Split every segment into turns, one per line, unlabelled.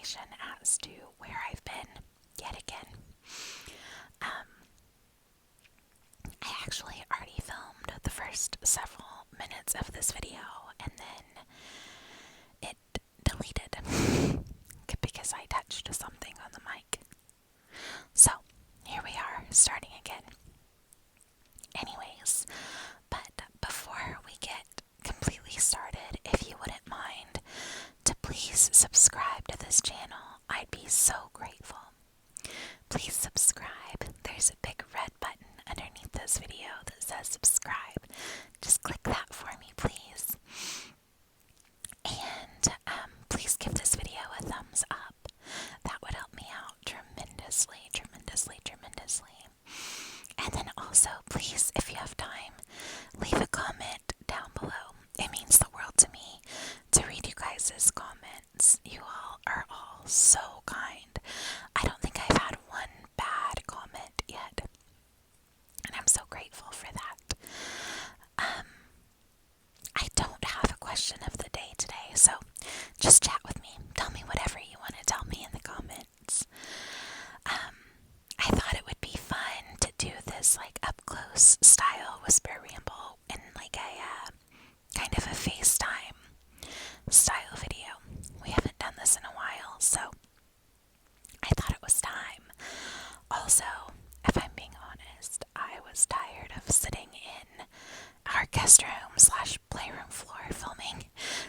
information as to where I've been yet again. I actually already filmed the first several minutes of this video and then it deleted because I touched something on the mic. So, here we are, starting again. Anyways, but before we get completely started, if you wouldn't mind to please subscribe to this channel, I'd be so grateful. Please subscribe. There's a big red button underneath this video that says subscribe. Just click that for me, please. And please give this video a thumbs up. That would help me out tremendously. And then also, please, if you have time, leave a comment down below. It means the world to me to read you guys' comments. You all are all so kind. I don't think I've had one bad comment yet, and I'm so grateful for that. I don't have a question of the day today, so just chat with me. Tell me whatever you want to tell me in the comments. I thought it would be fun to do this like up close style whisper ramble in like a kind of a FaceTime style video. We haven't done this in a while, so I thought it was time. Also, if I'm being honest, I was tired of sitting in our guest room / playroom floor filming,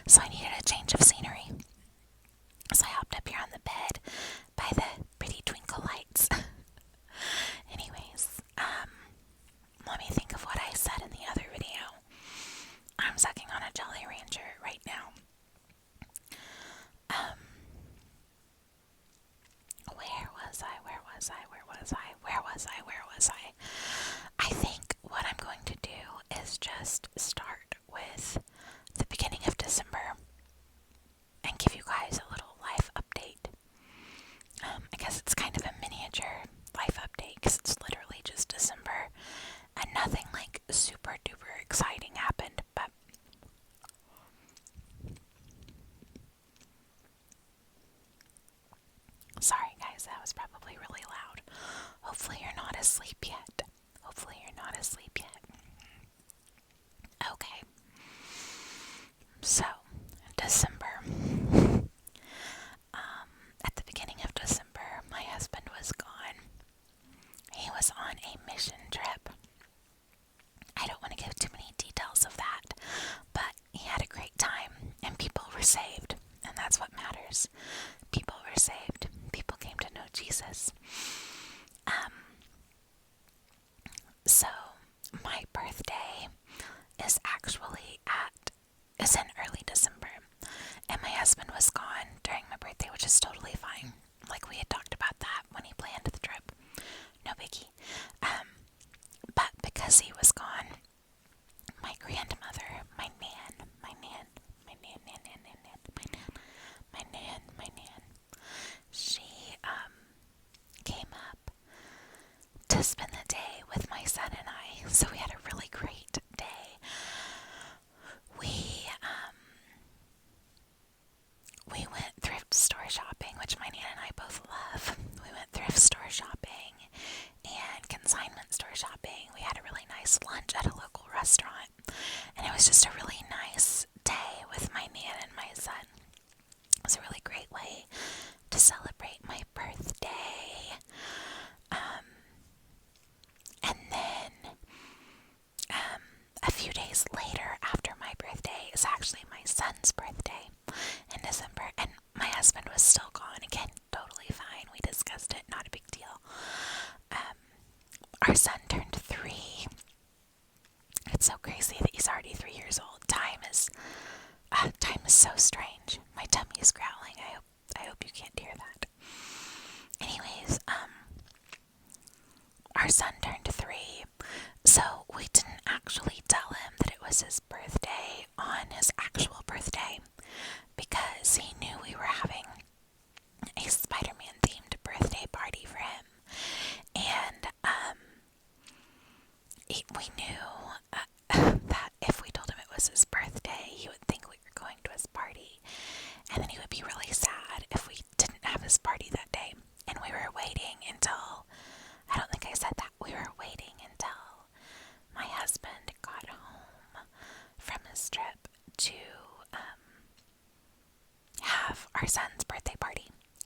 so I needed a change of scenery. So I hopped up here on the bed by the pretty twinkle lights. Anyways, let me think of what I said in the other video. I'm sucking on a Jolly Rancher right now. Where was I? I think what I'm going to do is just start with the beginning of December and give you guys a little life update. I guess it's kind of a miniature life update because it's literally just December and nothing like super duper exciting happened, but sorry guys, that was probably really loud. Hopefully you're not asleep yet. Okay. So, December. At the beginning of December, my husband was gone. He was on a mission trip. I don't want to give too many details of that, but he had a great time and people were saved, and that's what matters. People were saved. People came to know Jesus. So my birthday is actually is in early December, and my husband was gone during my birthday, which is totally fine. Like, we had talked about that when he planned the trip. No biggie. But because he was gone, my grandmother, my nan, she came up to spend the day with my son and I. So we had a really great day. We went thrift store shopping, which my nan and I both love. We went thrift store shopping and consignment store shopping. We had a really nice lunch at a local restaurant, and it was just a really nice day with my nan and my son. It was a really great way to celebrate my birthday. And then a few days later, after my birthday, is actually my son's birthday in December, and my husband was still gone. Again, totally fine. We discussed it, not a big deal. Our son turned 3. It's so crazy that he's already 3 years old. Time is so strange. My tummy is growling. I hope you can't hear that.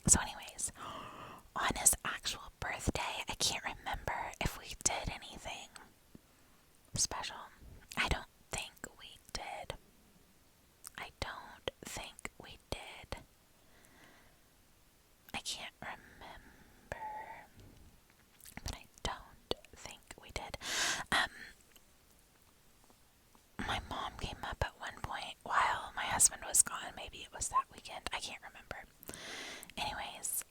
So, anyways, on his actual birthday, I can't remember if we did anything special. I don't think we did. I don't think we did. I can't remember, but I don't think we did. My mom came up at one point while my husband was gone. Maybe it was that weekend. I can't remember. Anyways,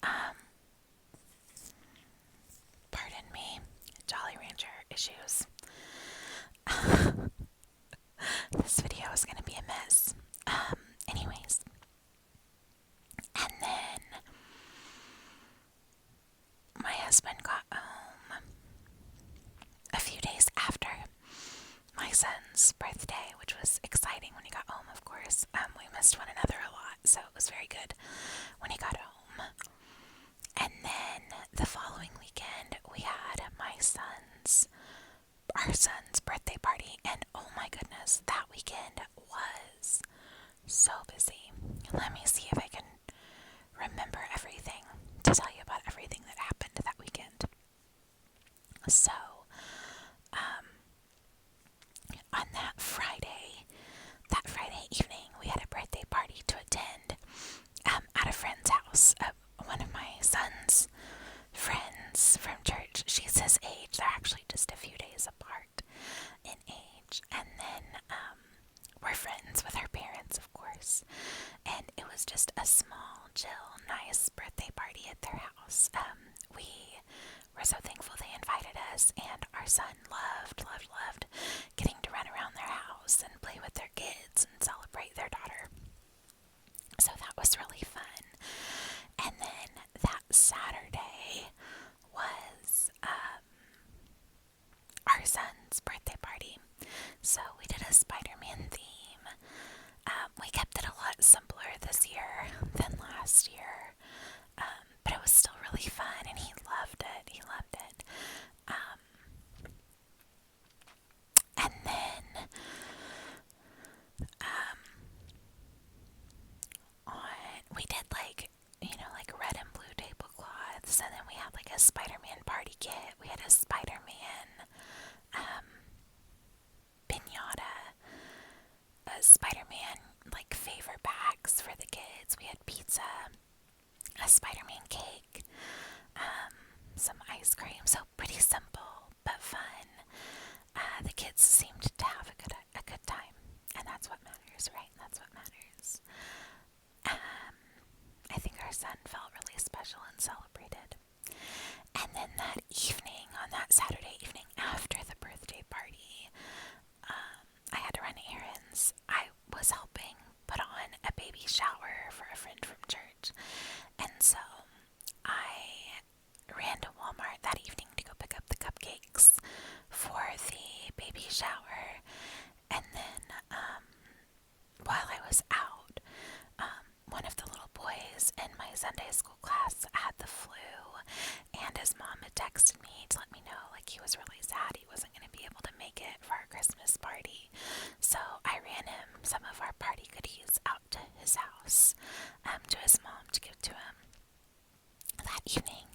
pardon me, Jolly Rancher issues. This video is gonna be a mess. Anyways, and then my husband got home a few days after my son's birthday, which was exciting when he got home, of course. We missed one another a lot, so it was very good when he got home. And then the following weekend, we had our son's birthday party, and oh my goodness, that weekend was so busy. Let me see if I can remember everything to tell you about everything that happened that weekend. So, on that Friday evening, we had a birthday party to attend at a friend's house. One of my son's friends from church. She's his age. They're actually just a few days apart in age. And then we're friends with her parents, of course. And it was just a small, chill, nice birthday party at their house. We were so thankful they invited us, and our son loved getting to run around their house and play with their kids and celebrate their daughter. So that was really fun. And then that Saturday was our son's birthday party. So we did a Spider-Man theme. We kept it a lot simpler this year than last year. But it was still really fun, and he loved it. And then we did like red and blue tablecloths, and then we had like a Spider-Man party kit. We had a Spider-Man pinata, a Spider-Man like favor bags for the kids. We had pizza, a Spider-Man cake, some ice cream. So pretty simple but fun. The kids seemed to have a good time, and that's what matters, right? That's what matters. I think our son felt really special and celebrated. And then that evening, on that Saturday evening after the birthday party, I had to run errands. I was helping put on a baby shower for a friend from church. And so I ran to Walmart that evening to go pick up the cupcakes for the baby shower. And then while I was out, one of the little boys in my Sunday school class had the flu, and his mom had texted me to let me know like he was really sad he wasn't going to be able to make it for our Christmas party. So I ran him some of our party goodies out to his house, to his mom, to give to him that evening.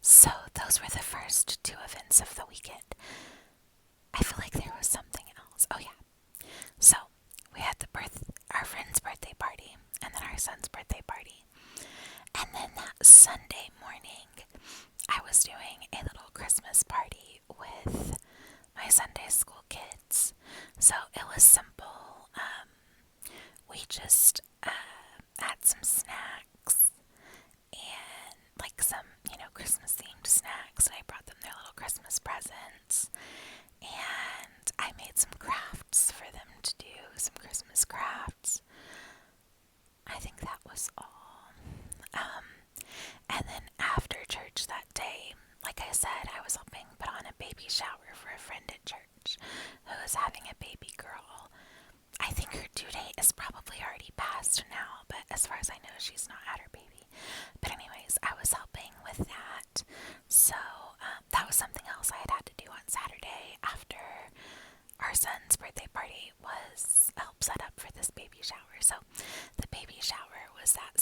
So those were the first two events of the weekend. I feel like there was something else. Oh yeah. So we had our friend's birthday party, and then our son's birthday party. And then that Sunday morning, I was doing a little Christmas party with my Sunday school kids. So it was simple. We just had some snacks and like some, Christmas themed snacks, and I brought them their little Christmas presents. And I made some crafts for them to do, some Christmas crafts. I think that was all. And then after church that day, like I said, I was helping put on a baby shower for a friend at church who was having a baby girl. I think her due date is probably already passed now, but as far as I know, she's not had her baby. But anyways, I was helping with that. So that was something else I had to do on Saturday after our son's birthday party, was help set up for this baby shower. So the baby shower was that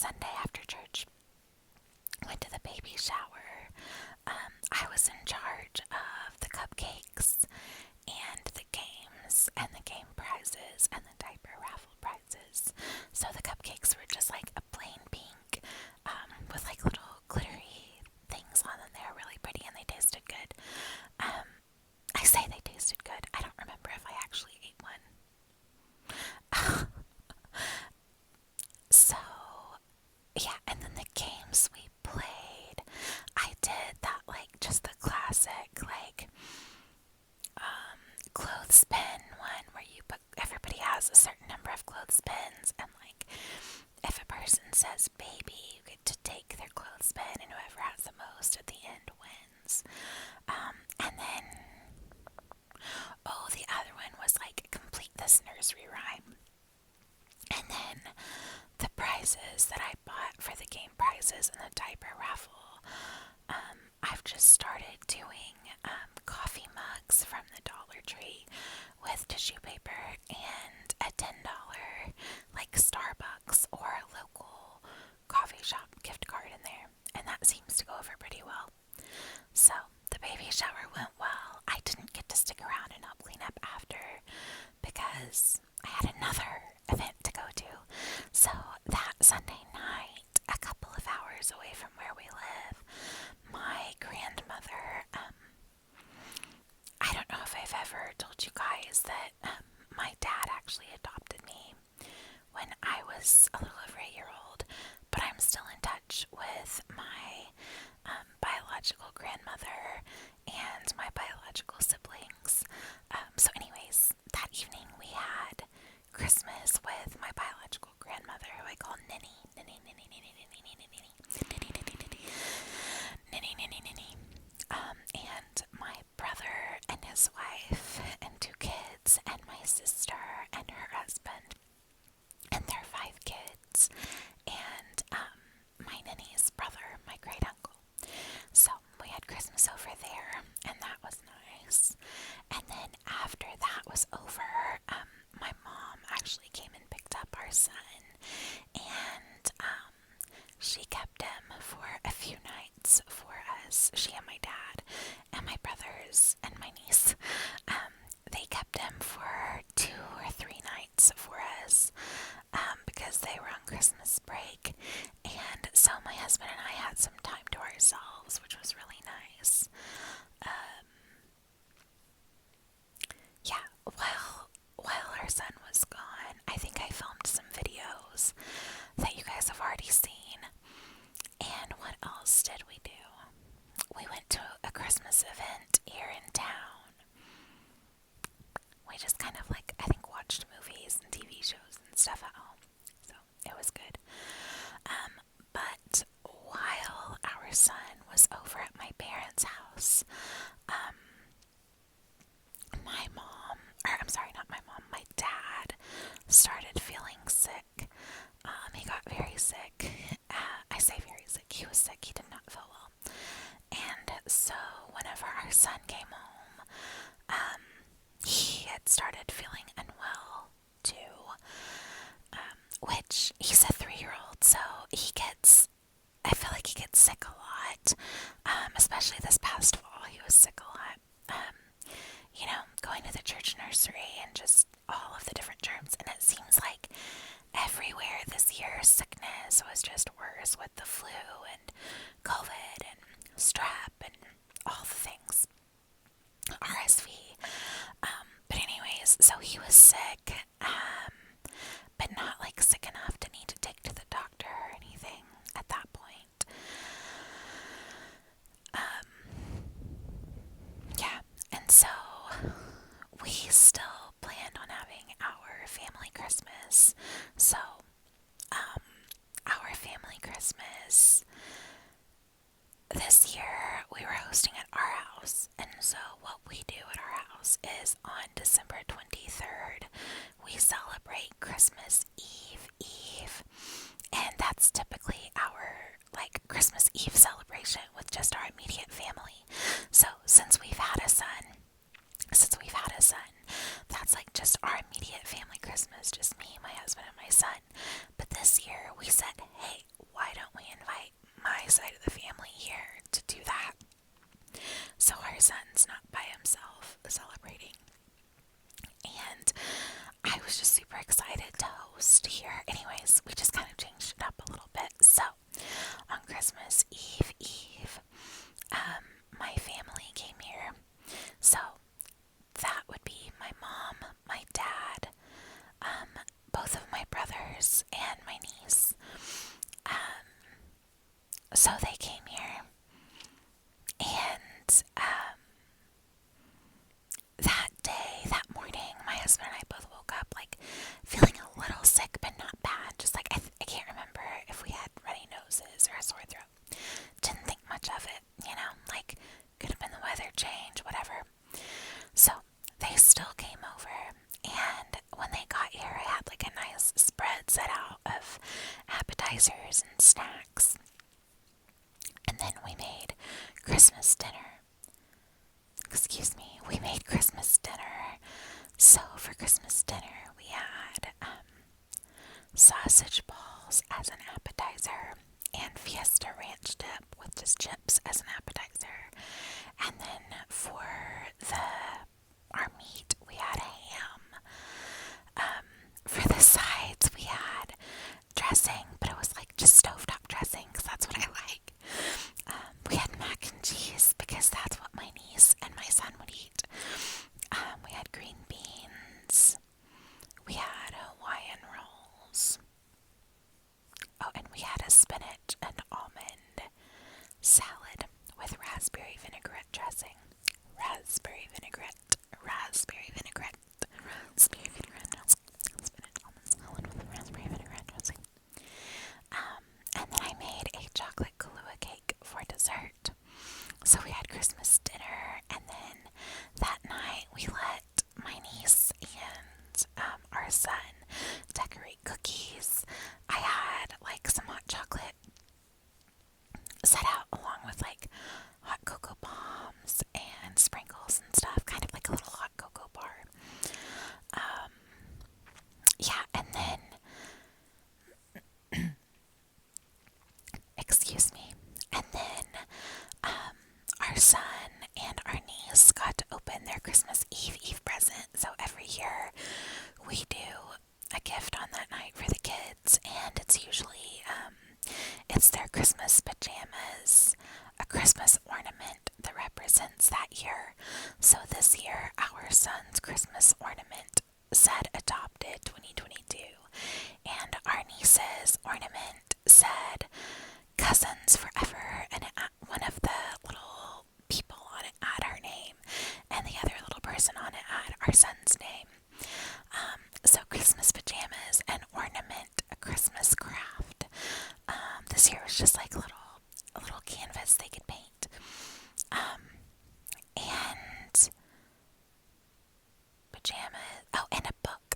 says baby. You get to take their clothespin, and whoever has the most at the end wins. And then, oh, the other one was like complete this nursery rhyme. And then the prizes that I bought for the game prizes and the diaper raffle, I've just started doing coffee mugs from the Dollar Tree with tissue paper and a $10 like Starbucks or local coffee shop gift card in there, and that seems to go over pretty well. So the baby shower went well. I didn't get to stick around and help clean up after because I had another event to go to. So that Sunday night, a couple of hours away from where we live, my grandmother, I don't know if I've ever told you guys that my dad actually adopted me when I was a little over a year old, but I'm still in touch with my biological grandmother and my biological siblings. So anyways, that evening we had Christmas with my biological grandmother, who I call Ninny. And my brother and his wife and 2 kids and my sister and her husband and their 5 kids and my Ninny's brother, my great uncle. So we had Christmas over there, and that was nice. And then after that was over, my mom actually came and picked up our son, and she kept him for a few nights for us. She and my dad and my brothers and my niece, they kept him for 2 or 3 nights for us because they were on Christmas break. And so my husband and I had some time to ourselves, which was really nice. Yeah, while our son was gone, I think I filmed some videos that you guys have already seen. And what else did we do? We went to a Christmas event here in town. We just kind of like, I think, watched movies and TV shows and stuff at home. So it was good. But while our son was over at my parents' house, my mom, or I'm sorry, not my mom, my dad started feeling sick. He got very sick. I say very sick. He was sick. He did not feel well. And so whenever our son came home, he had started feeling unwell too. Which he's a 3-year-old, so I feel like he gets sick a lot. Especially this past fall, he was sick a lot. Going to the church nursery and just all of the different germs. And it seems like everywhere this year, sickness was just worse with the flu and COVID and strep and all the things. RSV. But anyways, so he was sick, but not like sick enough to need to take to the doctor or anything at that point. Yeah, and so we still planned on having our family Christmas. So, our family Christmas this year we were hosting at our house, and so what we do at our house is on December 23rd we celebrate Christmas Eve, and that's typically our like Christmas Eve celebration with just our immediate family. So since we've had a son, that's like just our immediate family Christmas, just me, my husband, and my son. But this year we said, hey, why don't we invite my side of the family here to do that? So our son's not by himself celebrating. And I was just super excited to host here. Anyways, we just kind of changed it up a little bit. So on Christmas Eve, my family came here. So that would be my mom, my dad, both of my brothers, and my niece. So they came here, and that morning, my husband and I both woke up like feeling a little sick, but not bad. Just like I can't remember if we appetizers and snacks. And then we made Christmas dinner. We made Christmas dinner. So for Christmas dinner, we had sausage balls as an appetizer and Fiesta Ranch dip with just chips as an appetizer. And then for our meat, we had ham. For the sides, we had dressing, but it was like just stovetop dressing because that's what I like. We had mac and cheese because that's what my niece and my son would eat. We had green beans. We had Hawaiian rolls. Oh, and we had a spinach and almond salad with raspberry vinaigrette dressing. Raspberry vinaigrette. Spinach almond salad with raspberry vinaigrette dressing. And then I made a chocolate Kahlua cake for dessert. So we had Christmas dinner, and then that night we let my niece and our son decorate cookies. I had like some hot chocolate set out along with like hot cocoa bombs and sprinkles and stuff, kind of like a little hot cocoa bar. Yeah, and then and then our son and our niece got to open their Christmas Eve present. So every year we do a gift on that night for the kids, and it's usually it's their Christmas pajamas, a Christmas ornament that represents that year. So this year our son's Christmas ornament said adopted 2022, and our niece's ornament said cousins forever, and one of the little people on it had her name, and the other little person on it had our son's name. So Christmas pajamas, an ornament, a Christmas craft. This year was just like a little canvas they could paint. And pajamas. Oh, and a book,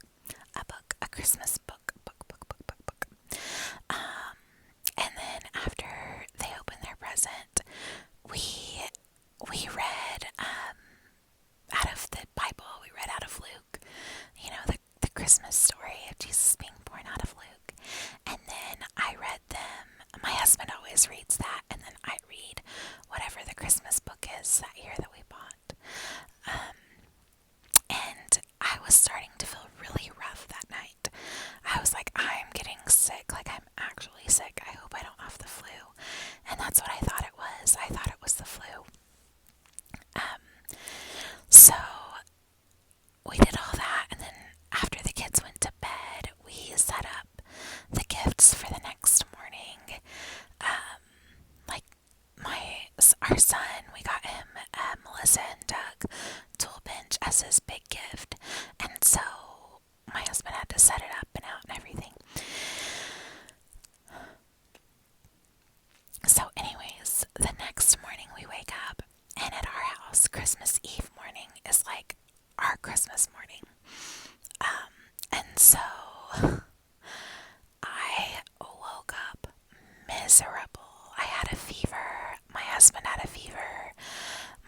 a Christmas book. And then after they opened their present, we read out of the Bible. We read out of Luke. You know, the Christmas story of Jesus being born out of Luke. And then I read them. My husband always reads that, and then I read whatever the Christmas book is that year that we bought. And I was starting to feel really rough that night. I was like, I'm getting sick. Like, I'm actually sick. I hope I don't have the flu. And that's what I thought it was. I thought it was the flu. So we did all that, and then after the kids went to bed, we set up the gifts for the next morning. Our son, we got him Melissa and Doug tool bench as his big gift, and so my husband had to set it up and out and everything. So anyways, the next morning we wake up, and at our house, Christmas Eve morning is like our Christmas morning. And so I woke up miserable. I had a fever. My husband had a fever.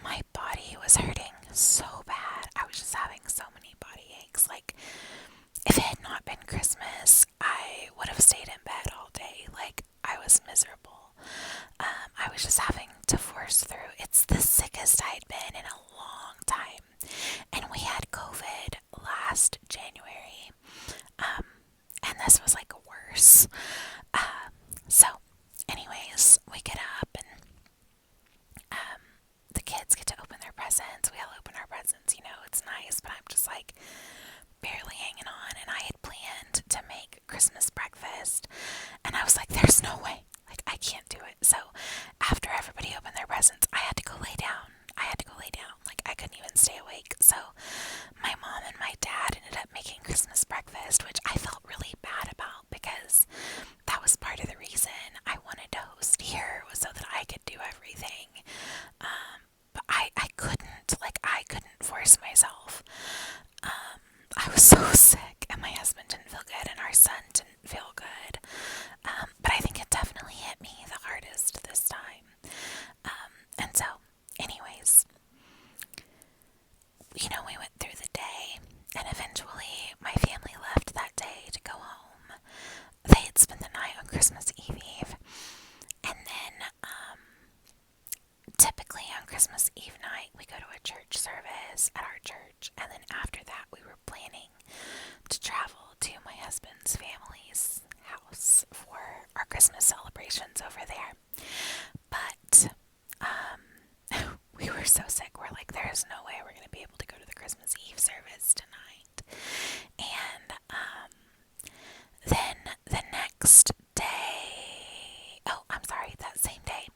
My body was hurting so bad. I was just having so many body aches. Like, if it had not been Christmas, I would have stayed in bed all day. Like, I was miserable. I was just having to force through. It's the sickest I'd been in a long time. And we had COVID last January. And this was like worse. So anyways, we get up, and the kids get to open their presents. We all open our presents, you know, it's nice, but I'm just like barely hanging on. And I had planned to make Christmas breakfast, and I was like, there's no way. Like, I can't do it. So after everybody opened their presents, I had to go lay down. Like, I couldn't even stay awake. So my mom and my dad ended up making Christmas breakfast, which I felt really bad about because that was part of the reason I wanted to host here, was so that I could do everything. But I couldn't force myself. I was so sick, and my husband didn't feel good, and our son didn't feel good. But I think Christmas celebrations over there. But we were so sick. We're like, there's no way we're going to be able to go to the Christmas Eve service tonight. And then the next day, oh, I'm sorry, that same day,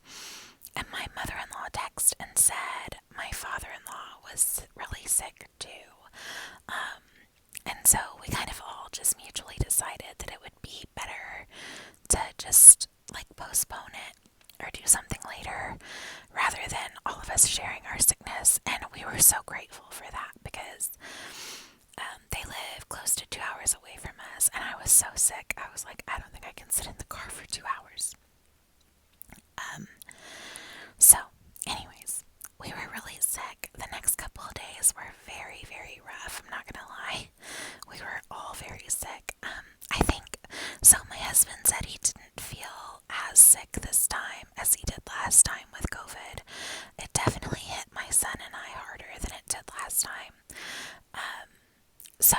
and my mother-in-law texted and said my father-in-law was really sick too. And so we kind of all just mutually decided that it would be better to just like postpone it or do something later rather than all of us sharing our sickness. And we were so grateful for that because they live close to 2 hours away from us, and I was so sick. I was like, I don't think I can sit in the car for 2 hours. So, anyways, we were really sick. The next couple of days were very, very rough. I'm not gonna lie. We were all very sick. I think, so my husband said he didn't feel as sick this time as he did last time with COVID. It definitely hit my son and I harder than it did last time. So,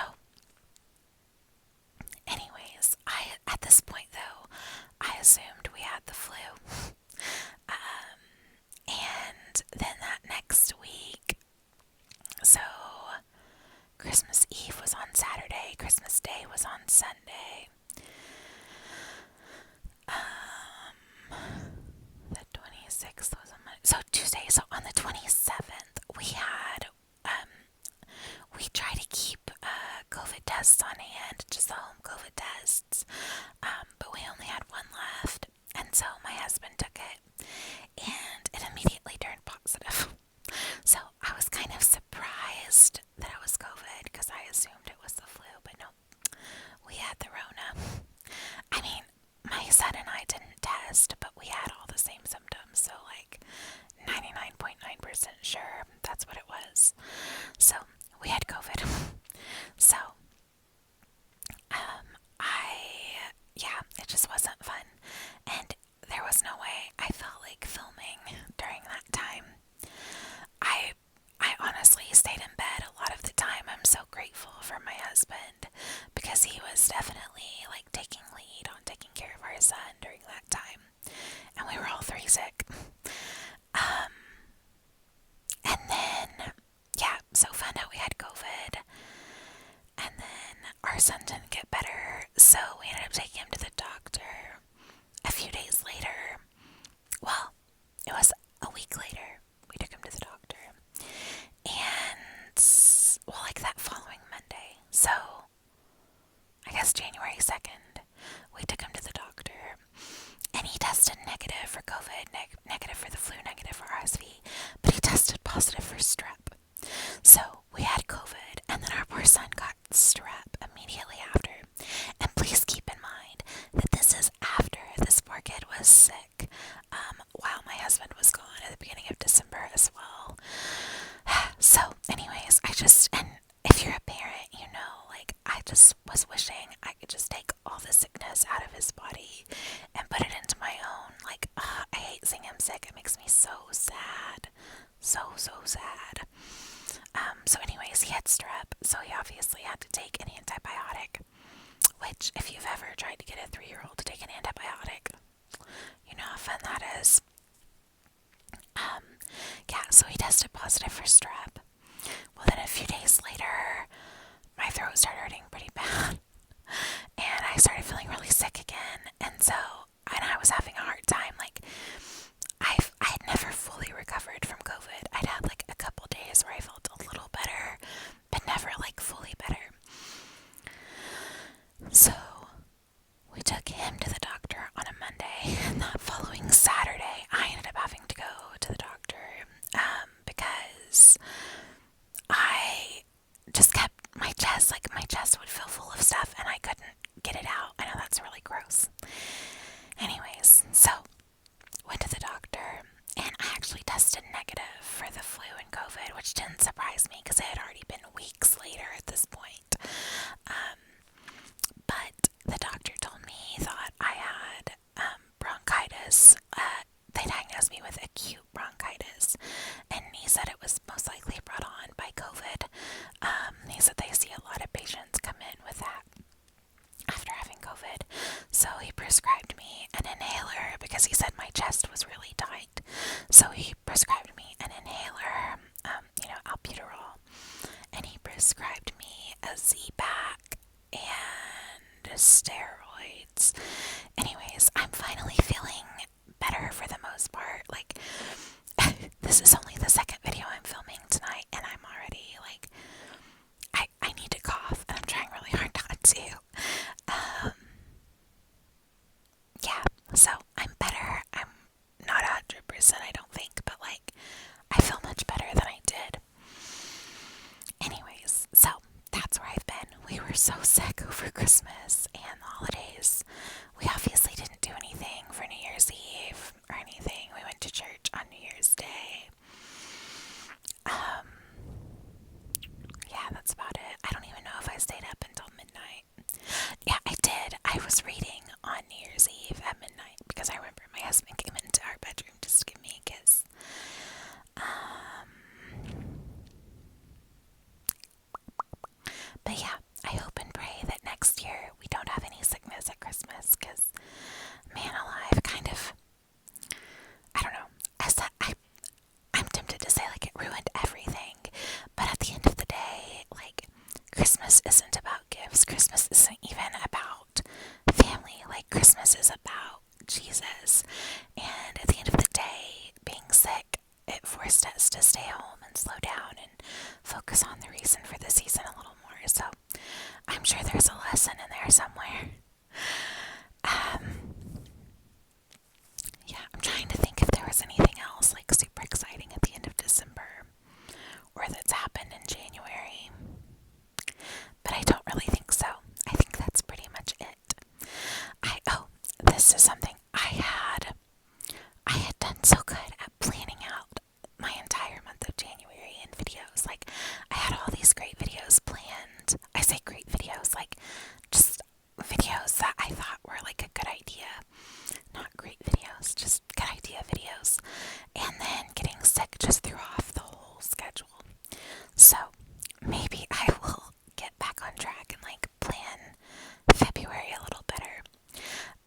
anyways, at this point though, I assumed we had the flu. And then that next week, so Christmas Eve was on Saturday, Christmas Day was on Sunday. The 26th was on Monday. So Tuesday, so on the 27th, we tried to keep COVID tests on hand, just the home COVID tests, but we only had one left, and so my husband took it, and it immediately turned positive. So I was kind of surprised that it was COVID because I assumed it was the flu, but no, we had the Rona. I mean, my son and I didn't test, but we had all the same symptoms, so like 99.9% sure that's what it was. So we had COVID. So it just wasn't fun, and there was no way I felt like filming during that time. I honestly stayed in bed a lot of the time. I'm so grateful for my husband because he was definitely like taking lead on taking care of our son during that time, and we were all three sick. And then so found out we had COVID, and then our son didn't get better, so we ended up taking him to the doctor a few days later. Well, it was a week later we took him to the doctor, and like that following Monday, so I guess January 2nd, we took him to the doctor, and he tested negative for COVID, negative for the flu, negative for RSV, but he tested positive for strep. So we had COVID, and then our poor son got strep immediately after. And please keep in mind that this is after this poor kid was sick, while my husband was gone at the beginning of December as well. So anyways, and if you're a parent, you know, like, I just was wishing I could just take all the sickness out of his body and put it into my own. Like, I hate seeing him sick. It makes me so sad. So sad. So anyways, he had strep, so he obviously had to take an antibiotic, which if you've ever tried to get a 3-year-old to take an antibiotic, you know how because he said my chest was really tight. So he prescribed me an inhaler, albuterol, and he prescribed me a Z-Pack and steroids. Anyways, I'm finally feeling better for the most part. Like, this is only the second video I'm filming tonight, and I'm already like, I need to cough, and I'm trying really hard not to. Yeah, so I'm better. I'm not 100%, I don't think, but like, I feel much better than I did. Anyways, so that's where I've been. We were so sick over Christmas and the holidays. We obviously didn't do anything for New Year's Eve or anything. We went to church on New Year's Day. Yeah, that's about it. I don't even know if I stayed up until midnight. Yeah, I did. I was reading on New Year's Eve at midnight because I remember my husband came into our bedroom just to give me a kiss. But yeah, I hope and pray that next year we don't have any sickness at Christmas, because, man alive, kind of, I don't know, I'm tempted to say, like, it ruined everything, but at the end of the day, like, Christmas isn't about gifts. Christmas isn't even about family. Like, Christmas is about Jesus, and at the end of the day, being sick, it forced us to stay home and slow down and focus on the reason for the season a little more. So I'm sure there's a lesson in there somewhere. Yeah, I'm trying to think if there was anything else like super exciting at the end of December or that's happened in January, but I don't really think so. I think that's pretty much it. This is something I had done so good at planning out my entire month of January in videos. Like, I had all these great videos planned. I say great videos, like, just videos that I thought were like a good idea. Not great videos, just good idea videos. And then getting sick just threw off the whole schedule. So maybe I will get back on track and like plan February a little better.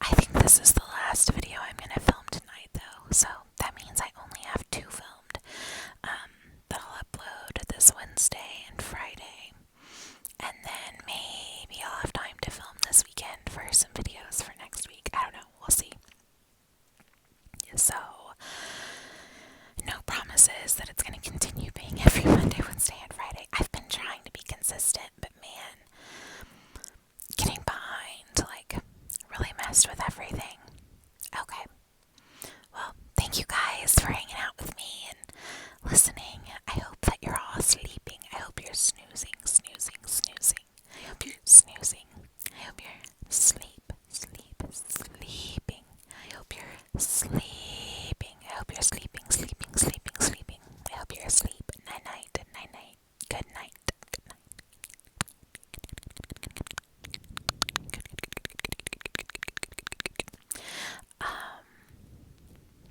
I think this is the last video I'm gonna film tonight though, so that means I only have 2 filmed. That I'll upload this Wednesday and Friday, and then maybe I'll have time to film this weekend for some videos for next week. I don't know, we'll see. So, no promises that it's gonna continue being every Monday, Wednesday, and Friday. I've been trying to be consistent, but man, getting behind, like, really messed with everything. Okay. Well, thank you guys for hanging out with me and listening. I hope that you're all sleeping. I hope you're snoozing. I hope you're snoozing. I hope you're sleeping. I hope you're sleeping. I hope you're sleeping. I hope you're asleep. Night. Good night.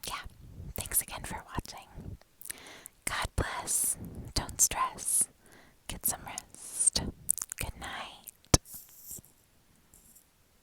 Yeah, thanks again for watching. God bless. Don't stress.